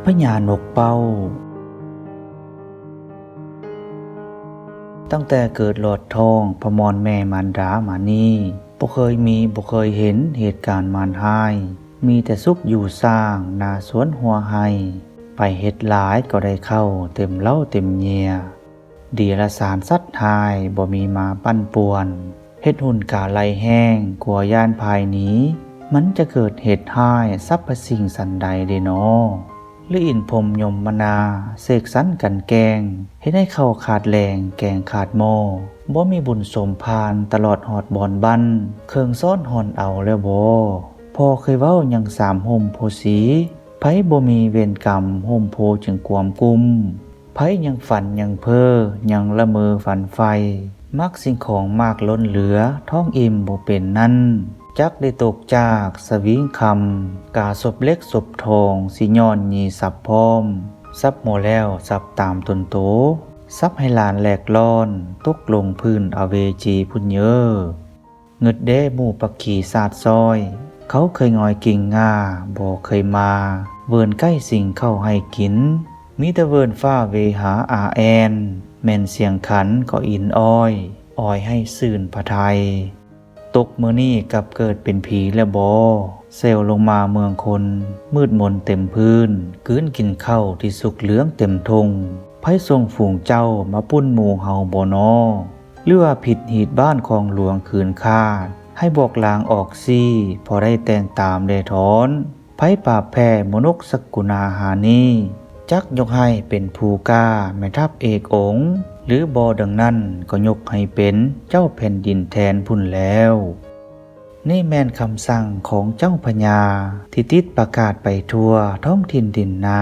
พญานกเป้าตั้งแต่เกิดหลอดทองพมรแม่มารดามานี่บ่เคยเห็นเหตุการณ์มารหายมีแต่สุขอยู่สร้างนาสวนหัวไห้ไปเฮ็ดหลายก็ได้เข้าเต็มเล่าเต็มเยียดีละสารสัตว์หายบ่มีมาปั้นป่วนเฮ็ดหุ่นกาไหลแห้งกลัวย่านภายนี้มันจะเกิดเหตุหายสรรพสิ่งสันใดเดนอหรืออินพรมยมมนาเสกสรรกันแกงเฮ็ดให้เข้าขาดแรงแกงขาดหม้อบ่มีบุญสมภารตลอดหอดบอนบันเครื่องซ้อนหอนเอาแล้วบ่พอเคยเว้ายังสามห่มโพสีไผบ่มีเวรกรรมห่มโพจึงกวมกุมไผยังฝันยังเพ้อยังละเมอฝันไฟมักสิ่งของมากล้นเหลือท้องอิ่มบ่เป็นนั้นจักได้ตกจากสวิงคำกาศพเล็กศพทองสิย้อนยีสับพร้อมซับหมดแล้วสับตามตนโตซับให้หลานแหลกล้อนตกลงพื้นอเวจีพุ่นเยอเงึดเด้หมู่ปักขี่สาดซอยเขาเคยงอยกิ่งง่าบ่เคยมาเวินใกล้สิ่งเข้าให้กินมีแต่เวินฟ้าเวหาอาแอนแม่นเสียงขันก็อินอ้อยให้สื่นพระไทยตกมื้อนี้กลับเกิดเป็นผีแล้วบ่เซลลงมาเมืองคนมืดมนเต็มพื้นกืนกินข้าวที่สุกเหลืองเต็มทงไผทรงฝูงเจ้ามาปุ้นหมู่เฮาบ่นอหรือว่าผิดหีดบ้านของหลวงคืนคาดให้บอกลางออกซี่พอได้แต่งตามได้ถอนไผปราบแพ้มนุกสกุณาหานีจักยกให้เป็นผู้กล้าแม่ทัพเอกองค์หรือบ่ดังนั้นก็ยกให้เป็นเจ้าแผ่นดินแทนพุ่นแล้วนี่แม่นคำสั่งของเจ้าพญาที่ติดประกาศไปทั่วท้องถิ่นดินนา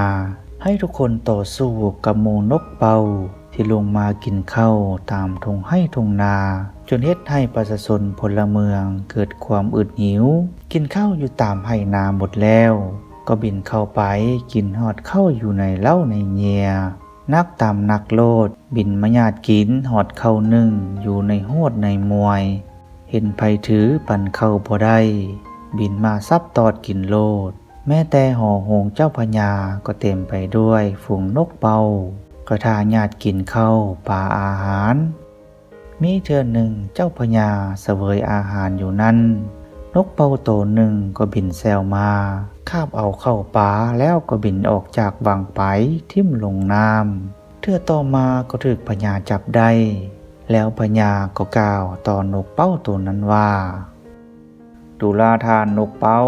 ให้ทุกคนต่อสู้กับหมู่นกเป่าที่ลงมากินข้าวตามทงให้ทงนาจนเฮ็ดให้ประชาชนพลเมืองเกิดความอึดหิวกินข้าวอยู่ตามไห่นาหมดแล้วก็บินเข้าไปกินฮอดเข้าอยู่ในเล้าในเงียนักตามนักโลดบินมาญาติกินหอดเข้านึ่งอยู่ในโหดในมวยเห็นไผถือปั่นเข้าบ่ได้บินมาซับตอดกินโลดแม้แต่หอโหงเจ้าพญาก็เต็มไปด้วยฝูงนกเป่าก็ทาญาติกินเข้าป่าอาหารมีเทื่อหนึ่งเจ้าพญาเสวยอาหารอยู่นั้นนกเป่าโตหนึ่งก็บินแซวมาคาบเอาเข้าป่าแล้วก็บินออกจากวังไปทิ่มลงน้ำเทื่อต่อมาก็ถูกพญาจับได้แล้วพญาก็กล่าวต่อนกเป้าตัวนั้นว่าดุลาทานนกเป้า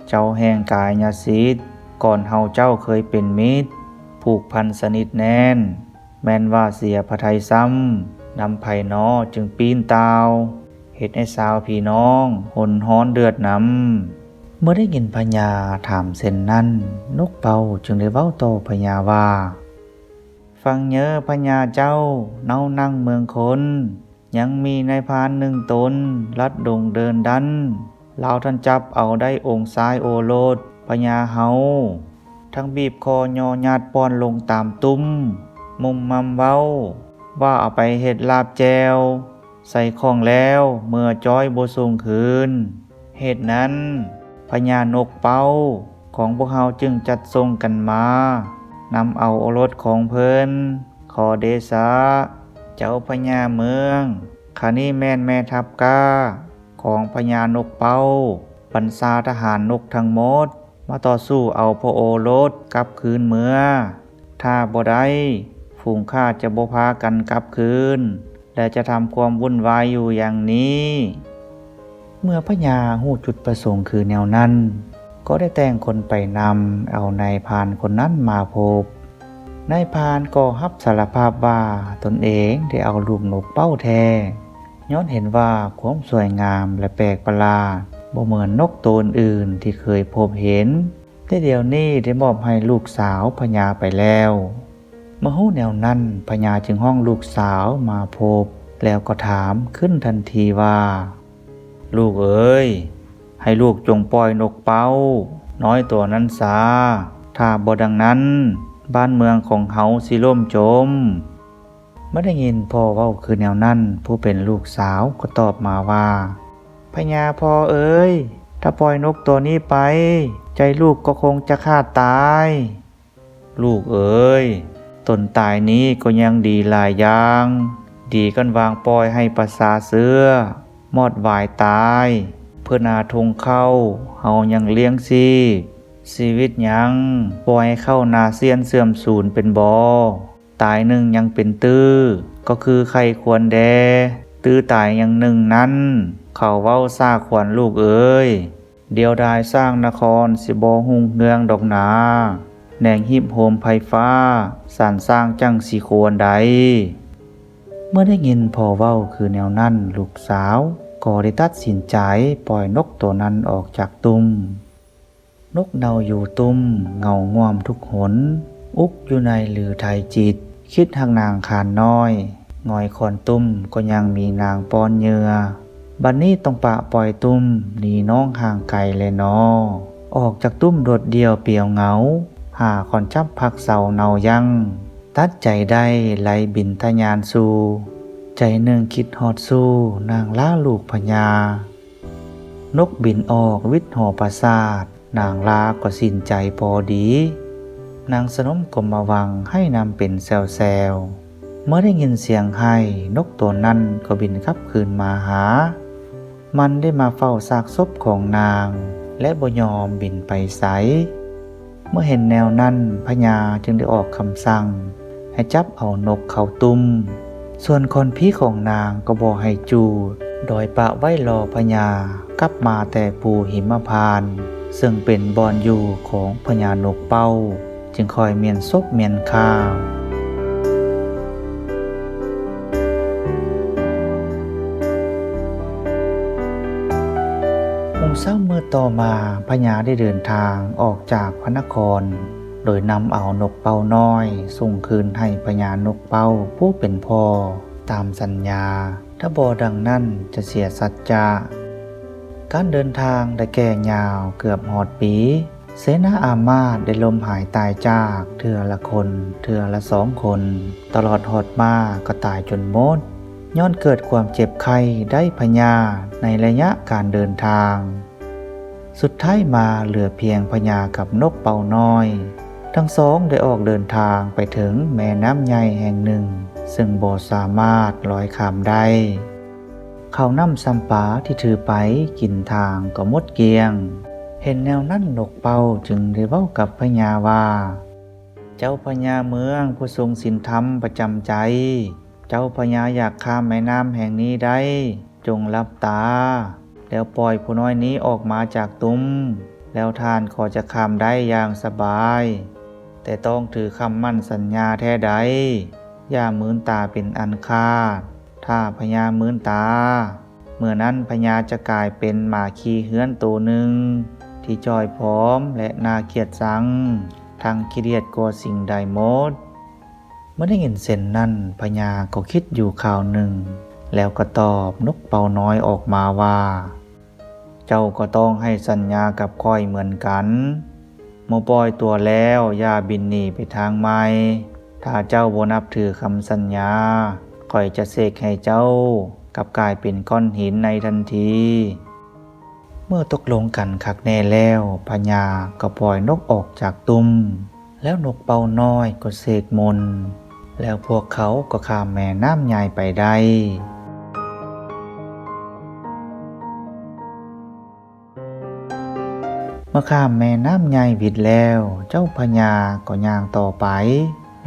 เจ้าแห่งกายญาสิทธิ์ก่อนเฮาเจ้าเคยเป็นมิตรผูกพันสนิทแน่นแม้นว่าเสียพระทัยซ้ำนำไผ่นอจึงปีนตาวเฮ็ดให้สาวพี่น้องหนฮ้อนเดือดนำเมื่อได้ยินพญาถามเส้นนั้นนกเป่าจึงได้เว้าต่อพญาว่าฟังเยอะพญาเจ้าเนานั่งเมืองคนยังมีนายพรานหนึ่งตนลัดดงเดินดันลาวท่านจับเอาได้องค์ซ้ายโอโลดพญาเฮาทั้งบีบคอยอญาติป้อนลงตามตุ้มมุมมัมเว้าว่าเอาไปเฮ็ดลาบแจวใส่ของแล้วเมื่อจ้อยบ่ส่งคืนเหตุนั้นพญานกเป้าของพวกเฮาจึงจัดส่งกันมานำเอาโอรสของเพิ่นขอเดชะเจ้าพญาเมืองข้านี้แม่นแม่ทัพกาของพญานกเป้าบรรษาทหารนกทั้งหมดมาต่อสู้เอาพระโอรสกลับคืนเมืองถ้าบ่ได้ฝูงข้าจะบ่พากันกลับคืนและจะทำความวุ่นวายอยู่อย่างนี้เมื่อพญาฮู้จุดประสงค์คือแนวนั้นก็ได้แต่งคนไปนำเอานายพรานคนนั้นมาพบนายพรานก็รับสารภาพว่าตนเองได้เอาลูกนกเป้าแท้ย้อนเห็นว่าความสวยงามและแปลกประหลาดบ่เหมือนนกตัวอื่นที่เคยพบเห็นแต่เดี๋ยวนี้ได้มอบให้ลูกสาวพญาไปแล้วเมื่อฮู้แนวนั้นพญาจึงห้องลูกสาวมาพบแล้วก็ถามขึ้นทันทีว่าลูกเอ๋ยให้ลูกจงปล่อยนกเป้าน้อยตัวนั้นซาถ้าบ่ดังนั้นบ้านเมืองของเฮาสิล่มจมเมื่อได้ยินพ่อเว้าคือแนวนั้นผู้เป็นลูกสาวก็ตอบมาว่าพญาพ่อเอ๋ยถ้าปล่อยนกตัวนี้ไปใจลูกก็คงจะขาดตาย ลูกเอ๋ยต้นตายนี้ก็ยังดีหลายอย่างดีกันวางปล่อยให้ประสาเสือมอดวายตายเพื่อนาทงเข้าเฮายังเลี้ยงชีวิตยังปล่อยเข้านาเซียนเสื่อมสูญเป็นบ่ตายหนึ่งยังเป็นตื้อก็คือใครควรแดตื้อตายยังหนึ่งนั้นเขาเว้าซาควรลูกเอ๋ยเดียวดายสร้างนครสิบ่หุ่งเฮืองดอกหนาแหน่งหิบโหมไผฟ้าสานสร้างจังสิควรใดเมื่อได้ยินพ่อเว้าคือแนวนั้นลูกสาวก็ได้ตัดสินใจปล่อยนกตัวนั้นออกจากตุ้มนกเนาอยู่ตุ้มเงาง่วมทุกหนอุกอยู่ในหรือไทยจิตคิดทางนางคานน้อยงอยคอนตุ้มก็ยังมีนางป้อนเหยื่อบัดนี้ต้องปะปล่อยตุ้มหนีน้องห่างไกลเลยนอออกจากตุ้มโดดเดี่ยวเปี่ยวเหงาหาคอนจับพักเสาเนายังตัดใจได้ไหลบินทะยานสู่ใจหนึ่งคิดฮอดสู้นางล่าลูกพญานกบินออกวิทย์หอปราสาทนางลาก็สิ้นใจพอดีนางสนมก็มาวังให้นำเป็นแซวเมื่อได้ยินเสียงไห้นกตัวนั้นก็บินกลับคืนมาหามันได้มาเฝ้าซากศพของนางและบ่ยอมบินไปไสเมื่อเห็นแนวนั้นพญาจึงได้ออกคำสั่งให้จับเอานกเข้าตุ้มส่วนคนพี่ของนางก็บอกให้จูดโดยปะไว้รอพญากลับมาแต่ภูหิมพานต์ซึ่งเป็นบอนอยู่ของพญานกเป้าจึงคอยเมียนซบเมียนข้าวเช้ามืดต่อมาพญาได้เดินทางออกจากพระนครโดยนำเอานกเป้าน้อยส่งคืนให้พญานกเป้าผู้เป็นพ่อตามสัญญาถ้าบ่ดังนั้นจะเสียสัจจะการเดินทางได้แก่ยาวเกือบหอดปีเสนาอามาตย์ได้ล้มหายตายจากเทื่อละคนเทื่อละ2 คนตลอดหอดมาก็ตายจนหมดย้อนเกิดความเจ็บไข้ได้พญาในระยะการเดินทางสุดท้ายมาเหลือเพียงพญากับนกเป่าน้อยทั้งสองได้ออกเดินทางไปถึงแม่น้ำใหญ่แห่งหนึ่งซึ่งบ่สามารถลอยข้ามได้เขานำสัมปาที่ถือไปกินทางก็หมดเกลี้ยงเห็นแนวนั้นนกเป่าจึงได้เว้ากับพญาว่าเจ้าพญาเมืองผู้ทรงศีลธรรมประจำใจเจ้าพญาอยากข้ามแม่น้ำแห่งนี้ได้จงลับตาแล้วปล่อยผู้น้อยนี้ออกมาจากตุ้มแล้วท่านขอจะข้ามได้อย่างสบายแต่ต้องถือคำมั่นสัญญาแท้ใดอย่ามืนตาเป็นอันขาดถ้าพญามืนตาเมื่อนั้นพญาจะกลายเป็นหมาขี้เหือนตัวหนึ่งที่จอยพร้อมและน่าเกลียดชังทั้งขี้เกียจกว่าสิ่งใดหมดเมื่อได้ยินเส้นนั้นพญาก็คิดอยู่ข่าวหนึ่งแล้วก็ตอบนกเป่าน้อยออกมาว่าเจ้าก็ต้องให้สัญญากับข้อยเหมือนกันเมื่อปล่อยตัวแล้วอย่าบินหนีไปทางใหม่ถ้าเจ้าบ่นับถือคำสัญญาข้อยจะเสกให้เจ้ากลับกลายเป็นก้อนหินในทันทีเมื่อตกลงกันคักแน่แล้วพญาก็ปล่อยนกออกจากตุ้มแล้วนกเป่าน้อยก็เสกมนต์แล้วพวกเขาก็ข้ามแม่น้ำใหญ่ไปได้เมื่อข้ามแม่น้ำใหญ่วิดแล้วเจ้าพญาก็ย่างต่อไป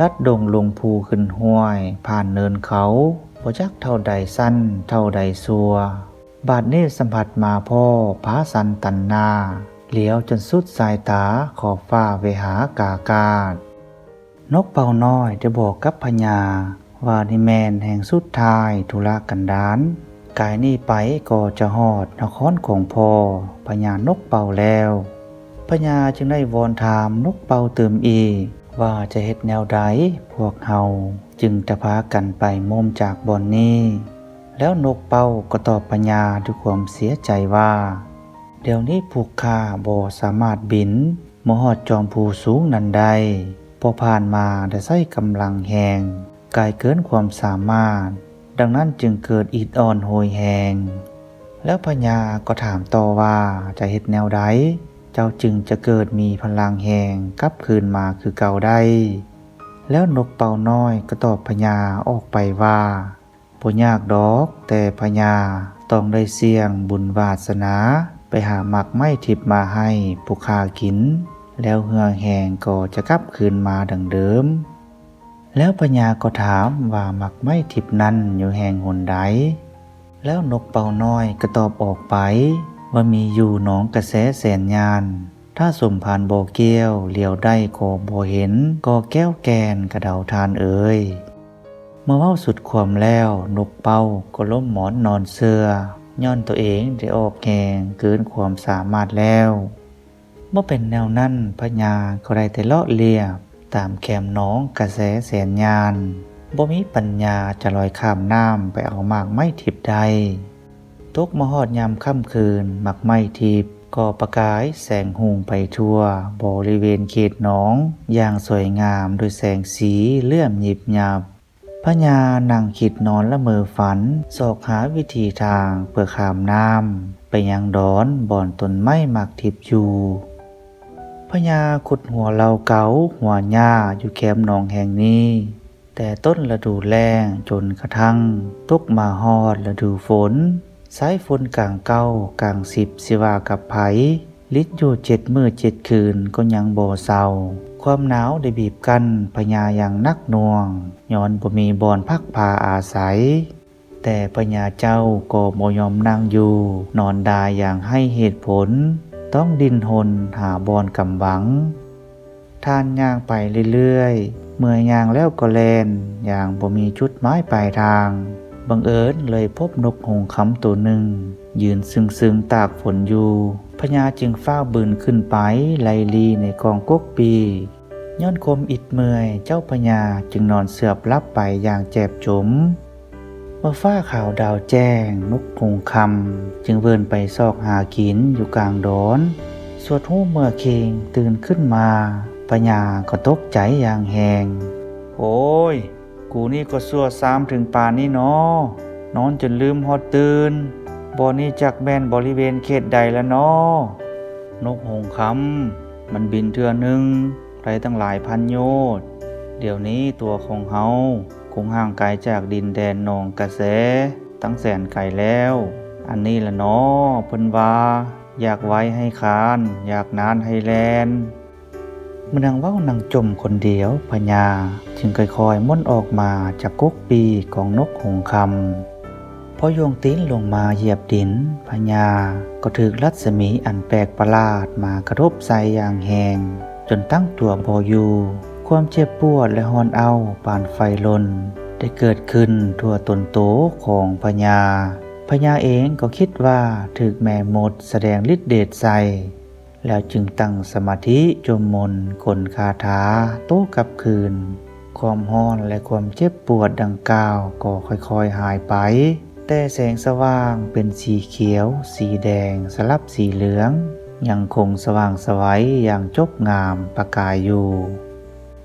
ลัดดงลงภูขึ้นห้วยผ่านเนินเขาบ่จักเท่าใดสั้นเท่าใดซัวบาดนี้สัมผัสมาพ่อผาสันตันนาเหลียวจนสุดสายตาขอบฟ้าไปหากากาศนกเป่าน้อยได้บอกกับพญาว่านี่แมนแห่งสุดท้ายธุระกันดารกายนี้ไปก็จะฮอดนครของพ่อพญานกเป่าแล้วพญาจึงได้วอนถามนกเป่าเติมอีกว่าจะเฮ็ดแนวใดพวกเฮาจึงจะพากันไปมุมจากบ่อนนี้แล้วนกเป่าก็ตอบพญาด้วยความเสียใจว่าเดี๋ยวนี้พวกข้าบ่สามารถบินมาฮอดจอมภูสูงนั้นได้พอผ่านมาได้ใช้กำลังแหงกายเกินความสามารถดังนั้นจึงเกิดอิดอ่อนโหยแหงแล้วพญาก็ถามต่อว่าจะเฮ็ดแนวใด เจ้าจึงจะเกิดมีพลังแห่งกลับคืนมาคือเก่าได้แล้วนกเป่าน้อยก็ตอบพญาออกไปว่าบ่ยากดอกแต่พญาต้องได้เสี่ยงบุญวาสนาไปหาหมักไม้ทิพย์มาให้ผู้ข้ากินแล้วเหือแหงก็จะกลับคืนมาดังเดิมแล้วพญาก็ถามว่าหมักไม้ทิพย์นั้นอยู่แห่งหนใดแล้วนกเป่าน้อยก็ตอบออกไปว่ามีอยู่หนองกระแสแสนยานถ้าสมภารบ่อแก้วเหลียวได้ก็บ่เห็นก็แก้วแกนกระเดาทานเอ่ยเมื่อเว้าสุดความแล้วนกเป่าก็ล้มหมอนนอนเสื่อย้อนตัวเองได้ออกแหงเกินความสามารถแล้วเมื่อเป็นแนวนั้นพญาก็ได้แต่เลาะเลียบตามแคมหนองกระแสแสนยานบ่มีปัญญาจะลอยข้ามน้ำไปเอาหมากไม้ทิพย์ใดตกมาฮอดยามค่ำคืนหมากไม้ทิพย์ก็ประกายแสงหุ่งไปทั่วบริเวณเขตหนองอย่างสวยงามโดยแสงสีเลื่อมหยิบหยับพญานั่งคิดนอนละเมอฝันสอกหาวิธีทางเพื่อข้ามน้ำไปยังดอนบ่อนต้นไม้หมากทิพย์อยู่พญาขุดหัวเหล่าเก๋าหัวหญ้าอยู่แคมหนองแห่งนี้แต่ต้นฤดูแล้งจนกระทั่งตกมาฮอดฤดูฝนสายฝนกลางเก้ากลางสิบสิว่ากับไผลิดอยู่7 มื้อ 7 คืนก็ยังบ่เศร้าความหนาวได้บีบกันพญาอย่างนักหน่วงย้อนบ่มีบ่อนพักพาอาศัยแต่พญาเจ้าก็บ่ยอมนั่งอยู่นอนดายอย่างให้เหตุผลต้องดิ้นรนหาบ่อนกำบังท่านย่างไปเรื่อยๆเมื่อย่างแล้วก็แล่นอย่างบ่มีจุดหมายปลายทางบังเอิญเลยพบนกหงส์คำตัวหนึ่งยืนซึ้งๆตากฝนอยู่พญาจึงฟ้าวบืนขึ้นไปไล่ลีในกองกกปีย้อนคมอิดเมื่อยเจ้าพญาจึงนอนเสือบลับไปอย่างแจ็บจมเมื่อฟ้าขาวดาวแจ้งนกหงส์คำจึงเวินไปซอกหากินอยู่กลางดอนสวดหูเมื่อเคงตื่นขึ้นมาพญาก็ตกใจอย่างแหงโอ้ยกูนี่ก็สั่วซ้ำถึงป่านนี้เนาะนอนจนลืมฮอดตื่นบ่นี้จักแม่นบริเวณเขตใดแล้วเนาะนกหงส์คำมันบินเทื่อหนึ่งไปตั้งหลายพันโยชน์เดี๋ยวนี้ตัวของเฮาคงห่างไกลจากดินแดนหนองกระแสตั้งแสนไกลแล้วอันนี้ละเนาะเพิ่นว่าอยากไว้ให้คานอยากนานให้แลนมันนางเว้านางจมคนเดียวพญาจึงค่อยๆม่นออกมาจากกกปีของนกหงส์คำพอโยงตีนลงมาเหยียบดินพญาก็ถูกรัศมีอันแปลกประหลาดมากระทบใส่อย่างแหงจนตั้งตัวบ่อยู่ความเจ็บปวดและฮอนเอาปานไฟลนได้เกิดขึ้นทั่วตนโตของพญาเองก็คิดว่าถูกแม่มดแสดงฤทธิ์เดชใส่แล้วจึงตั้งสมาธิจมมนกลคาถาโต้กลับคืนความฮ้อนและความเจ็บปวดดังกล่าวก็ค่อยๆหายไปแต่แสงสว่างเป็นสีเขียวสีแดงสลับสีเหลืองยังคงสว่างไสวอย่างจบงามประกายอยู่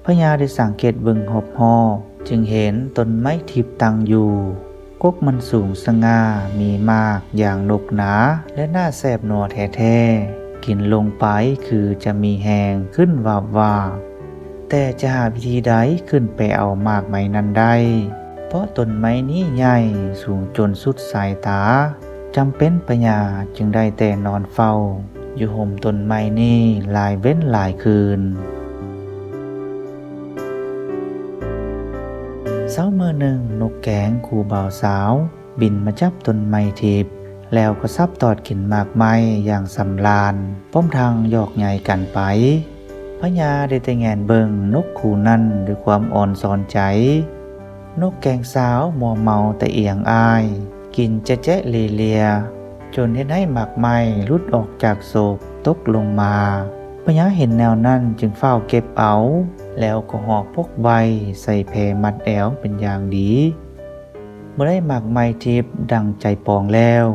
พญาได้สังเกตเบิ่งหอบจึงเห็นต้นไม้ทิพย์ตั้งอยู่กกมันสูงสง่ามีมากอย่างนกหนาและน่าแสบหนัวแท้ๆกินลงไปคือจะมีแหงขึ้นวาบแต่จะหาวิธีใดขึ้นไปเอามากไม้นั้นได้เพราะต้นไม้นี้ใหญ่สูงจนสุดสายตาจำเป็นพญาจึงได้แต่นอนเฝ้าอยู่ห่มต้นไม้นี้หลายเว้นหลายคืนเช้ามื้อหนึ่งนกแก้งคู่บ่าวสาวบินมาจับต้นไม้ทิพย์แล้วก็ซับตอดกินหมากไม้อย่างสำราญป้อมทางหยอกใหญ่กันไปพญาได้แต่แงนเบิ่งนกคู่นั้นด้วยความอ่อนซ้อนใจนกแก้งสาวมัวเมาแต่เอียงอายกินแจ๊ะเลียจนเฮ็ดให้หมากไม้หลุดออกจากโศกตกลงมาพญาเห็นแนวนั้นจึงเฝ้าเก็บเอาแล้วก็หอกพกใบใส่แพมัดแอวเป็นอย่างดีเมื่อได้หมากไม้ทิพย์ดังใจปองแล้ว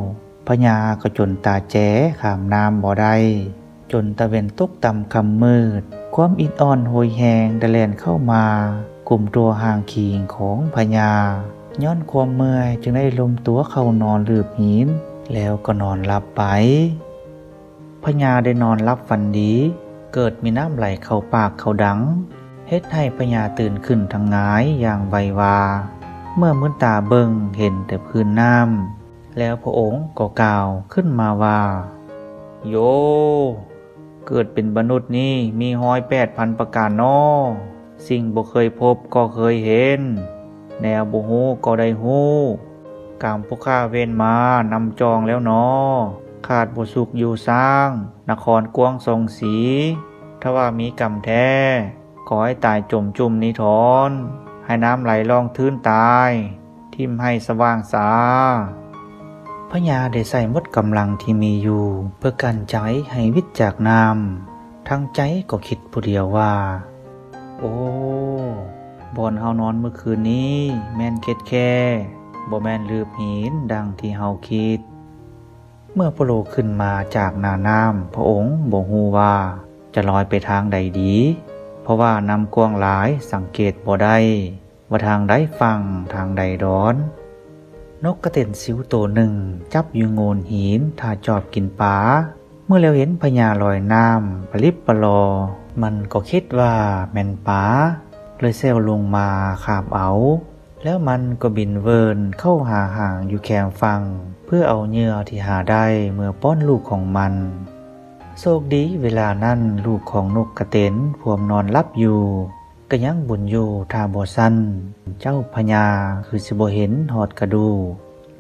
พญาก็จนตาแจ๋ข้ามน้ำบ่ได้จนตะเวนตกต่ำคำมืดความอิดอ่อนโหยแหงได้แล่นเข้ามากลุ่มตัวห่างขีงของพญาย้อนความเมื่อยจึงได้ล้มตัวเข้านอนลืบหินแล้วก็นอนหลับไปพ พญาได้นอนรับฝันดีเกิดมีน้ำไหลเข้าปากเข้าดังเฮ็ดให้พญาตื่นขึ้นทางหงายอย่างไววาเมื่อมื้นตาเบิ่งเห็นแต่พื้นน้ำแล้วพระองค์ก็กล่าวขึ้นมาว่าโยเกิดเป็นมนุษย์นี่มี108,000ประการน้อสิ่งบ่เคยพบก็เคยเห็นแนวบ่ฮู้ก็ได้ฮู้กรรมผู้ข้าเว้นมานำจองแล้วน้อขาดบ่สุขอยู่สร้างนครกวางทรงสีถ้าว่ามีกรรมแท้ขอให้ตายจมจุ่มนิทรให้น้ำไหลลองทื้นตายทิ่มให้สว่างสาพญาได้ใส่หมดกำลังที่มีอยู่เพื่อกันใจให้วิตจากน้ำทั้งใจก็คิดผู้เดียวว่าโอ้บอนเฮานอนเมื่อคืนนี้แม่นเก็ดแค่บ่แม่นลืบหินดังที่เฮาคิดเมื่อพระโลขึ้นมาจากนาน้ำพระองค์บ่ฮู้ว่าจะลอยไปทางใดดีเพราะว่าน้ำกว้างหลายสังเกตบ่ได้ว่าทางใดฟังทางใดร้อนนกกระเต็นสิวตัวหนึ่งจับอยู่โงนหินถ้าจอบกินปลาเมื่อแล้วเห็นพญาลอยน้ำปลิบปลอมันก็คิดว่าแม่นปลาเลยแซวลงมาคาบเอาแล้วมันก็บินเวินเข้าหาห่างอยู่แคมฟังเพื่อเอาเหยื่อที่หาได้เมื่อป้อนลูกของมันโชคดีเวลานั้นลูกของนกกระเต็นพวมนอนลับอยู่ก็ยังบุญอยู่ทาบ่สั้นเจ้าพญาคือสิบ่เห็นหอดกระดู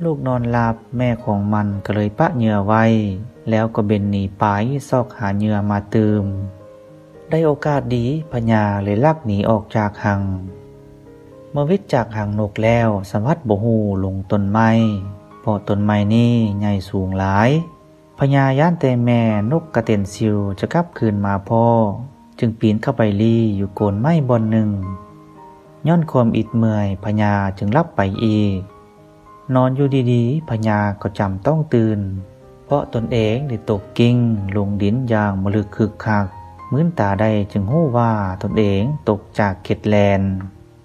ลูกนอนหลับแม่ของมันก็เลยปะเหยื่อไว้แล้วก็เบ็นหนีไปซอกหาเหยื่อมาเติมได้โอกาสดีพญาเลยลักหนีออกจากหังเมื่อวิทย์จากหางนกแล้วสมวัติบ่ฮู้ลงต้นไม้เพราะต้นไม้นี่ใหญ่สูงหลายพญาย่านแต่แม่นกกระเต็นซิวจะกลับคืนมาพ่อจึงปีนเข้าไปลี่อยู่โคนไม้บอนหนึ่งย้อนความอิดเมื่อยพญาจึงลับไปอีกนอนอยู่ดีๆพญาก็จำต้องตื่นเพราะตนเองได้ตกกิ้งลงดินอย่างมลึกคึกคักมื้นตาได้จึงฮู้ว่าตนเองตกจากเข็ดแลน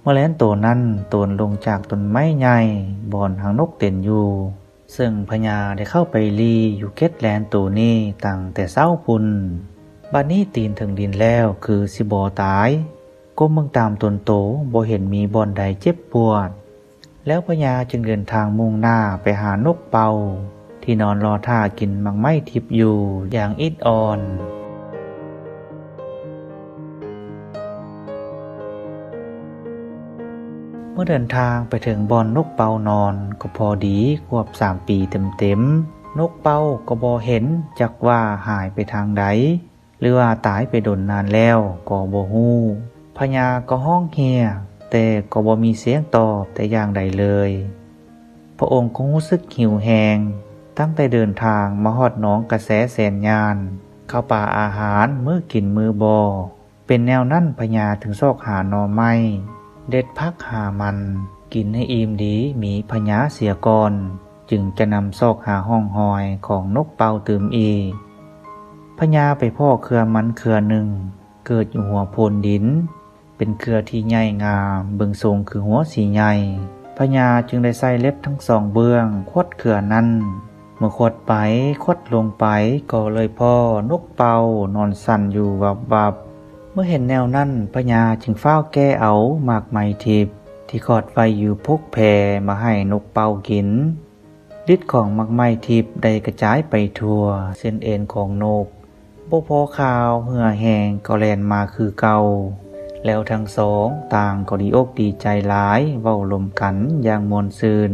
เมื่อแลนตัวนั้นโตนลงจากต้นไม้ใหญ่บอนหางนกเต้นอยู่ซึ่งพญาได้เข้าไปลีอยู่เข็ดแลนตัวนี้ตั้งแต่เช้าพุ่นบัดนี้ตีนถึงดินแล้วคือสิบ่ตายก้มเบิ่งตามตนโตบ่เห็นมีบ่อนใดเจ็บปวดแล้วพญาจึงเดินทางมุ่งหน้าไปหานกเป่าที่นอนรอท่ากินมังไม้ทิพย์อยู่อย่างอิดอ่อนเมื่อเดินทางไปถึงบ่อนนกเป่านอนก็พอดีควบ3 ปีเต็มๆนกเป่าก็บ่เห็นจักว่าหายไปทางใดหรือว่าตายไปดนนานแล้วก็บ่ฮู้พญาก็ห้องเฮียแต่ก็บ่มีเสียงตอบแต่อย่างใดเลยพระองค์คงรู้สึกหิวแหงตั้งแต่เดินทางมาฮอดหนองกระแสแสนยานเข้าป่าอาหารมื้อกินมื้อบ่เป็นแนวนั้นพญาถึงซอกหาหน่อไม้เด็ดพักหามันกินให้อิ่มดีมีพญาเสียก่อนจึงจะนำซอกหาห้องหอยของนกเป่าตื่มอีกพญาไปพ่อเครือมันเครือหนึ่งเกิดอยู่หัวโพนดินเป็นเครือที่ใหญ่งามเบิ่งทรงคือหัวสีใหญ่พญาจึงได้ใส่เล็บทั้ง2เบื้องคดเครือนั้นเมื่อคดไปคดลงไปก็เลยพ่อนกเป่านอนสั่นอยู่วับเมื่อเห็นแนวนั้นพญาจึงเฝ้าแก้เอาหมากไม้ทิพย์ที่คอดไว้อยู่พกแพมาให้นกเป่ากินฤทธิ์ของหมากไม้ทิพย์ได้กระจายไปทั่วเส้นเอ็นของนกบ่พอข่าวเหื่อแห้งก็แล่นมาคือเก่าแล้วทั้งสองต่างก็ดีอกดีใจหลายเว้าลมกันอย่างม่วนซื่น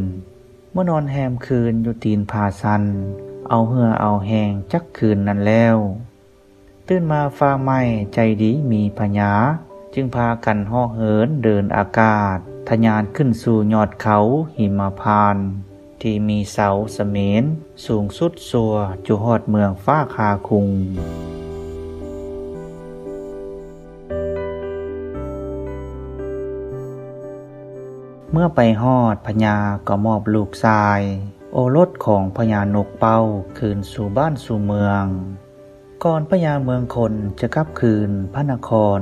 เมื่อนอนแฮมคืนอยู่ตีนผาซันเอาเหื่อเอาแห้งจักคืนนั้นแล้วตื่นมาฟ้าไหม้ใจดีมีพญาจึงพากันห่อเหินเดินอากาศทะยานขึ้นสู่ยอดเขาหิมพานต์ที่มีเสาเสมนสูงสุดสัวจุฮอดเมืองฟ้าคาคุงเมื่อไปฮอดพญาก็มอบลูกชายโอรสของพญานกเป่าคืนสู่บ้านสู่เมืองก่อนพญาเมืองคนจะกลับคืนพระนคร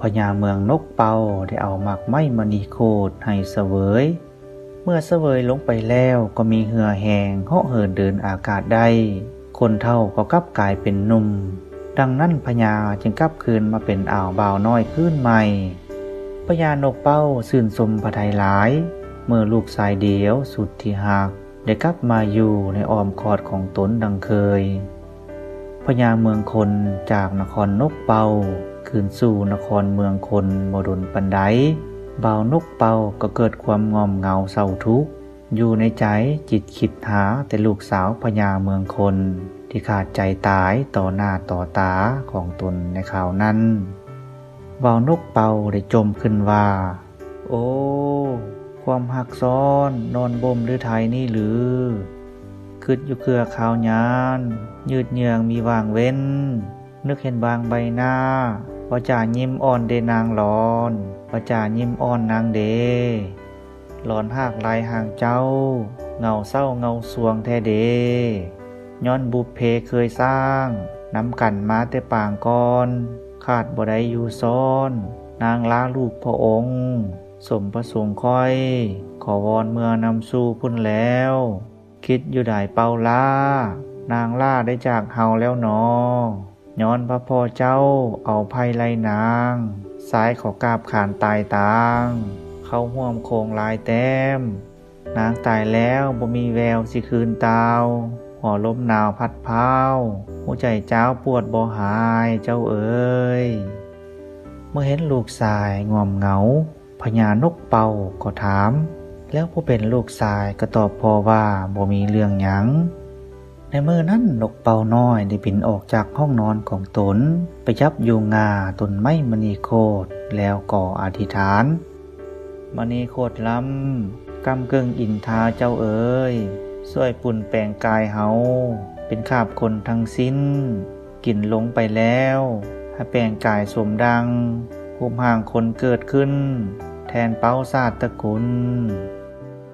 พญาเมืองนกเป่าได้เอาหมากไม้มณีโคตรให้เสวยเมื่อเสวยลงไปแล้วก็มีเหื่อแห้งเหาะเหินเดินอากาศได้ คนเฒ่าก็กลับกลายเป็นหนุ่มดังนั้นพญาจึงกลับคืนมาเป็นอ่าวบ่าวน้อยขึ้นใหม่พญานกเป้าชื่นชมพระทัยหลายเมื่อลูกชายเดียวสุดที่หักได้กลับมาอยู่ในอ้อมกอดของตนดังเคยพญาเมืองคนจากนครนกเป้าคืนสู่นครเมืองคนบ่ดลปานใดบ่าวนกเป้าก็เกิดความงอมเหงาเศร้าทุกข์อยู่ในใจจิตคิดหาแต่ลูกสาวพญาเมืองคนที่ขาดใจตายต่อหน้าต่อตาของตนในข่าวนั้นบ่าวนกเป่าได้จมขึ้นว่าโอ้ความหักซ้อนนอนบ่มหรือไทยนี่หรือคิดอยู่เครือข่าวยานยืดเหยืองมีวางเว้นนึกเห็นบางใบหน้าว่าจ่ายิ้มอ่อนเดนางหลอนว่าจ่ายิ้มอ่อนนางเดหลอนหากลายห่างเจ้าเงาเศร้าเงาสวงแท้เดย้อนบุพเพเคยสร้างน้ำกันมาแต่ปางก่อนขาดบ่ได้อยู่ซ้อนนางล้าลูกพระองค์สมประสงค์ค่อยขอวอนเมื่อนำสู่พุ่นแล้วคิดอยู่ได้เป่าล้านางล่าได้จากเฮาแล้วหนอย้อนพระพ่อเจ้าเอาภัยไล่นางสายขอกราบขานตายตางเข้าห่วมโคงลายแต้มนางตายแล้วบ่มีแววสิคืนตาวหัวลมหนาวพัดพาวหัวใจเจ้าปวดบ่หายเจ้าเอ๋ยเมื่อเห็นลูกชายงอมเหงาพญานกเป่าก็ถามแล้วผู้เป็นลูกชายก็ตอบพ่อว่าบ่มีเรื่องหยังในมื้อนั้นนกเป่าน้อยได้บินออกจากห้องนอนของตนไปยับอยู่งาต้นไม้มณีโคตรแล้วก่ออธิษฐานมณีโคตรล้ำกำเกิงอินทาเจ้าเอ๋ยช่วยปุ่นแปลงกายเฮาเป็นคาบคนทั้งสิ้นกินลงไปแล้วให้แปลงกายสมดังภูมิห่างคนเกิดขึ้นแทนเป้าศาสตร์ตระกุล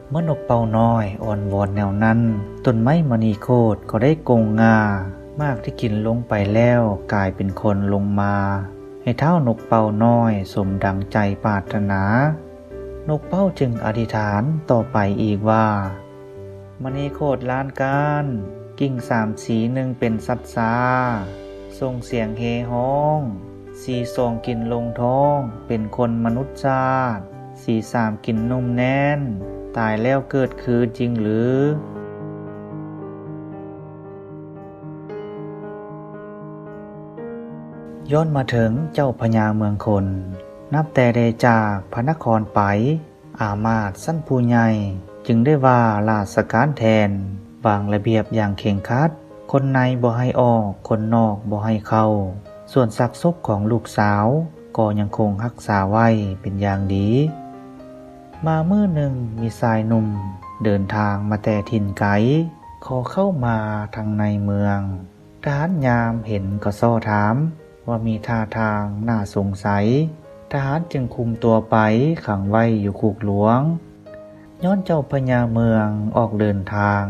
เมื่อนกเป่าน้อยอ่อนวอนแนวนั้นต้นไม้มณีโคตรก็ได้กงงามากที่กินลงไปแล้วกลายเป็นคนลงมาให้เท้านกเป่าน้อยสมดังใจปรารถนานกเป่าจึงอธิษฐานต่อไปอีกว่ามณีโคตรล้านการกิ่งสามสีหนึ่งเป็นสัตว์ซาส่งเสียงเฮฮ้องสีสองกินลงท้องเป็นคนมนุษย์ชาติสีสามกินนุ่มแน่นตายแล้วเกิดคือจริงหรือย้อนมาถึงเจ้าพญาเมืองคนนับแต่ได้จากพระนครไปอามาตย์สั้นผู้ใหญ่จึงได้ว่าราชการแทนวางระเบียบอย่างเคร่งครัดคนในบ่ให้ออกคนนอกบ่ให้เข้าส่วนซากศพของลูกสาวก็ยังคงรักษาไว้เป็นอย่างดีมามื้อหนึ่งมีชายหนุ่มเดินทางมาแต่ถิ่นไกลขอเข้ามาทางในเมืองทหารยามเห็นก็ซ้อถามว่ามีท่าทางน่าสงสัยทหารจึงคุมตัวไปขังไว้อยู่คุกหลวงย้อนเจ้าพญาเมืองออกเดินทาง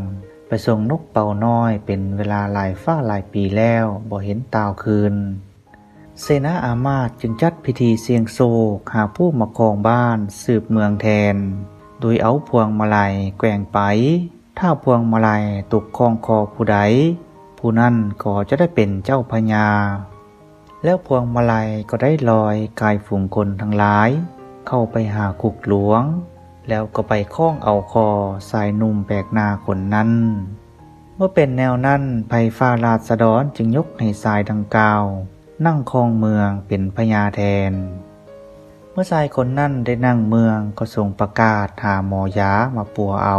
ไปส่งนกเป่าน้อยเป็นเวลาหลายฟ้าหลายปีแล้วบ่เห็นตาวคืนเสนาอามาตย์จึงจัดพิธีเสียงโศกหาผู้มาครองบ้านสืบเมืองแทนโดยเอาพวงมาลัยแกว่งไปถ้าพวงมาลัยตกคล้องคอผู้ใดผู้นั้นก็จะได้เป็นเจ้าพญาแล้วพวงมาลัยก็ได้ลอยกายฝูงคนทั้งหลายเข้าไปหาคุกหลวงแล้วก็ไปคล้องเอาคอสายหนุ่มแปลกหน้าคนนั้นเมื่อเป็นแนวนั้นไพฟ้าราษฎรจึงยกให้สายดังกล่าวนั่งครองเมืองเป็นพญาแทนเมื่อชายคนนั้นได้นั่งเมืองก็ส่งประกาศหาหมอยามาปัวเอา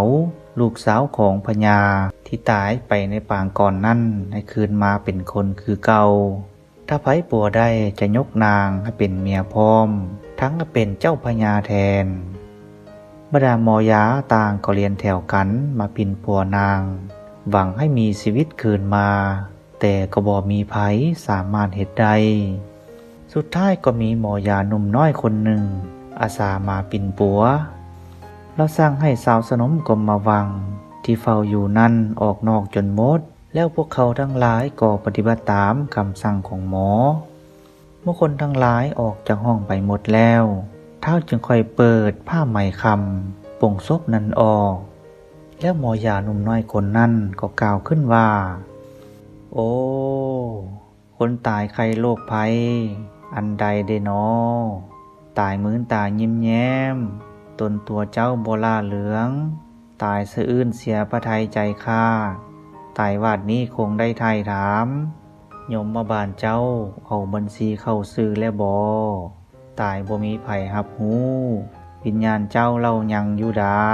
ลูกสาวของพญาที่ตายไปในปางก่อนนั้นให้คืนมาเป็นคนคือเก่าถ้าไผปัวได้จะยกนางให้เป็นเมียพร้อมทั้งเป็นเจ้าพญาแทนบรรดาหมอยาต่างก็เรียนแถวกันมาปิ่นปัวนางหวังให้มีชีวิตคืนมาแต่ก็บ่มีไผสามารถเฮ็ดได้สุดท้ายก็มีหมอยาหนุ่มน้อยคนหนึ่งอาสามาปิ่นปัวแล้วสั่งให้สาวสนมกรมมาวังที่เฝ้าอยู่นั่นออกนอกจนหมดแล้วพวกเขาทั้งหลายก็ปฏิบัติตามคำสั่งของหมอเมื่อคนทั้งหลายออกจากห้องไปหมดแล้วเท้าจึงค่อยเปิดผ้าไหมคำป่งศพนั้นออกแล้วหมอยาหนุ่มน้อยคนนั้นก็กล่าวขึ้นว่า โอ้ คนตายใครโรคภัย อันใดเด้นอตายมื้นตายิ้มแย้มตนตัวเจ้าโบลาเหลือง ตายสะอื้นเสียพระทัยใจข้าตายวาดนี้คงได้ไทยถามยมมาบานเจ้าเอาบัญชีเข้าซื้อและบอตายบ่มีไผหับหูวิญญาณเจ้าเล่ายังอยู่ได้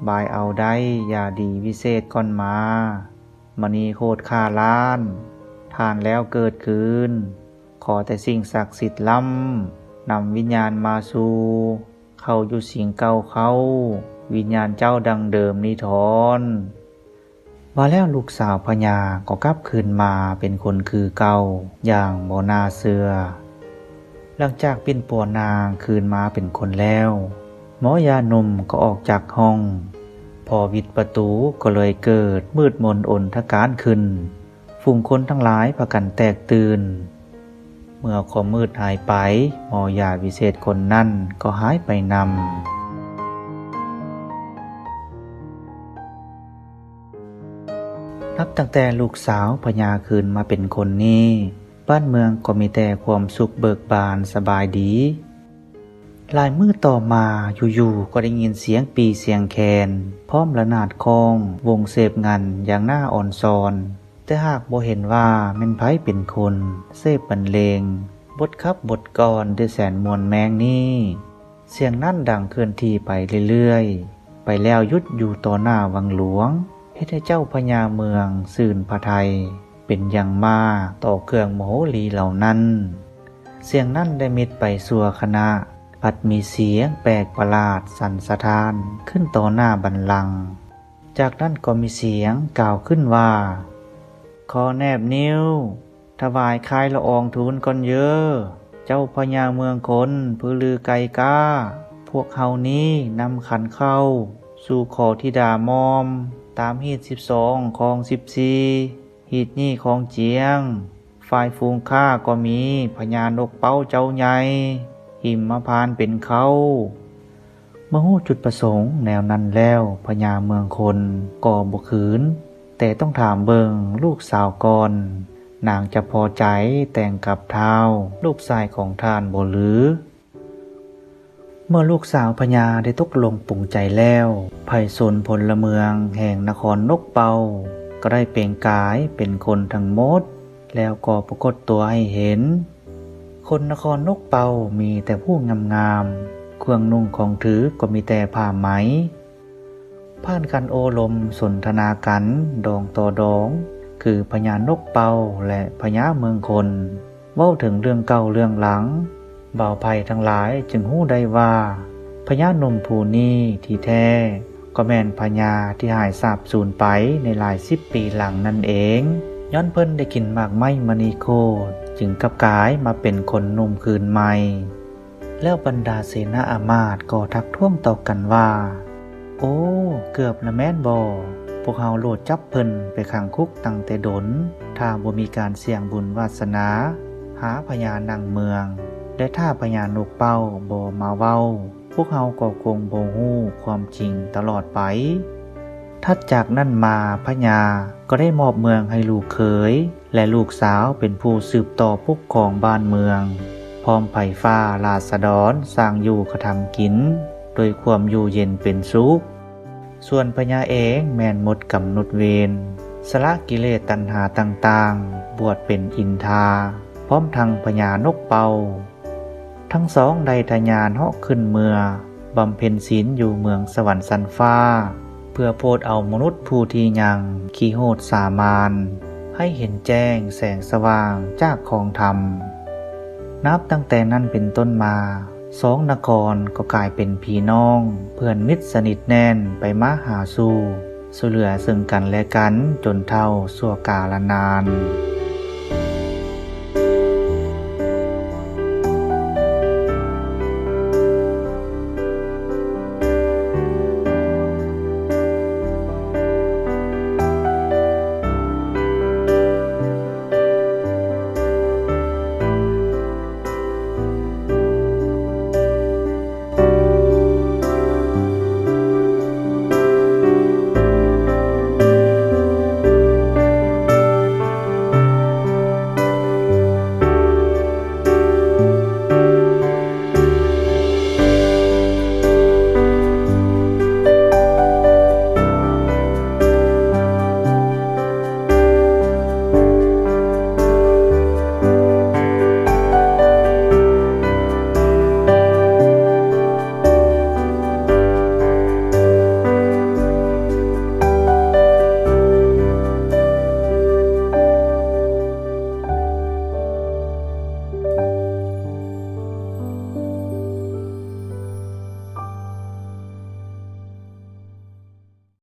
บายเอาได้อย่าดีวิเศษก่อนมามณีโคตรค่าล้านทานแล้วเกิดคืนขอแต่สิ่งศักดิ์สิทธิ์ล้ำนำวิญญาณมาสู่เข้าอยู่สิ่งเก่าเขาวิญญาณเจ้าดังเดิมนิทอนว่าแล้วลูกสาวพญาก็กลับคืนมาเป็นคนคือเก่าอย่างบ่น่าเชื่อหลังจากเป็นปัวนางคืนมาเป็นคนแล้วหมอยาหนุ่มก็ออกจากห้องพอวิดประตูก็เลยเกิดมืดมนอนทการขึ้นฝูงคนทั้งหลายพากันแตกตื่นเมื่อความมืดหายไปหมอยาวิเศษคนนั่นก็หายไปนำนับตั้งแต่ลูกสาวพญาคืนมาเป็นคนนี้บ้านเมืองก็มีแต่ความสุขเบิกบานสบายดีหลายมื้อต่อมาอยู่ๆก็ได้ยินเสียงปีเสียงแคนพร้อมระนาดคองวงเสพงันอย่างน่าอ่อนซอนแต่หากบ่เห็นว่าแม่นไผเป็นคนเสพบรรเลงบทคับบทกลอนด้วยแสนมวลแมงนี้เสียงนั่นดังเคลื่อนที่ไปเรื่อยๆไปแล้วยุดอยู่ต่อหน้าวังหลวงเฮ็ดให้เจ้าพญาเมืองสื่นพระทัยเป็นอย่างมากต่อเครื่องโมโหลีเหล่านั้นเสียงนั่นได้มิดไปสัวคณะปัดมีเสียงแปลกประหลาดสั่นสะท้านขึ้นต่อหน้าบัลลังก์จากนั้นก็มีเสียงกล่าวขึ้นว่าขอแนบนิ้วถวายคายละอองทูลก่อนเยอะเจ้าพญาเมืองคนพือลือไกก้าพวกเฮานี้นำขันเข้าสู่ขอธิดามอมตามฮีต12ของ14ฮีตนี่ของเจียงฝ่ายฟูงข้าก็มีพญานกเป้าเจ้าใหญ่หิมมาพานเป็นเขาเมื่อหู้จุดประสงค์แนวนั้นแล้วพญาเมืองคนก็บ่ขืนแต่ต้องถามเบิงลูกสาวก่อนนางจะพอใจแต่งกับเท้าลูกชายของท่านบ่หรือเมื่อลูกสาวพญาได้ตกลงปลงใจแล้วไพศาลพลเมืองแห่งนครนกเป่าก็ได้เปล่งกายเป็นคนทั้งหมดแล้วก็ปรากฏตัวให้เห็นคนนครนกเป่ามีแต่ผู้งามๆเครื่องนุ่งของถือก็มีแต่ผ้าไหมผ่านกันโอลมสนทนากันดองต่อดองคือพญานกเป่าและพญาเมืองคนเว้าถึงเรื่องเก่าเรื่องหลังบ่าวไผ่ทั้งหลายจึงหู้ได้ว่าพญาหนุ่มผู้นี้ที่แท้ก็แม่นพญาที่หายสาบสูญไปในหลาย10 ปีหลังนั่นเองย้อนเพิ่นได้กินหมากไม้มณีโคตรจึงกลับกายมาเป็นคนหนุ่มคืนใหม่แล้วบรรดาเสนาอามาตย์ก็ทักท้วงต่อกันว่าโอ้เกือบละแม่นบ่พวกเฮาโลดจับเพิ่นไปขังคุกตั้งแต่ดนถ้าบ่มีการเสี่ยงบุญวาสนาหาพญานังเมืองและถ้าพญานกเป้าบ่มาเว้าพวกเฮาก็คงบ่ฮู้ความจริงตลอดไปถัดจากนั้นมาพญาก็ได้มอบเมืองให้ลูกเขยและลูกสาวเป็นผู้สืบต่อปกครองบ้านเมืองพร้อมไผ่ฟ้าราษฎรสร้างอยู่กระทำกินโดยความอยู่เย็นเป็นสุขส่วนพญาเองแม่นหมดกำหนดเวรสละกิเลสตัณหาต่างๆบวชเป็นอินทาพร้อมทั้งพญานกเป่าทั้งสองได้ทะยานเหาะขึ้นเมืองบำเพ็ญศีลอยู่เมืองสวรรค์สันฟ้าเพื่อโพดเอามนุษย์ผู้ที่ยังขี้โหดสามานให้เห็นแจ้งแสงสว่างจากของธรรมนับตั้งแต่นั้นเป็นต้นมา2 นครก็กลายเป็นพี่น้องเพื่อนมิตรสนิทแน่นไปมาหาสู่ช่วยเหลือซึ่งกันและกันจนเท่าสั่วกาลนาน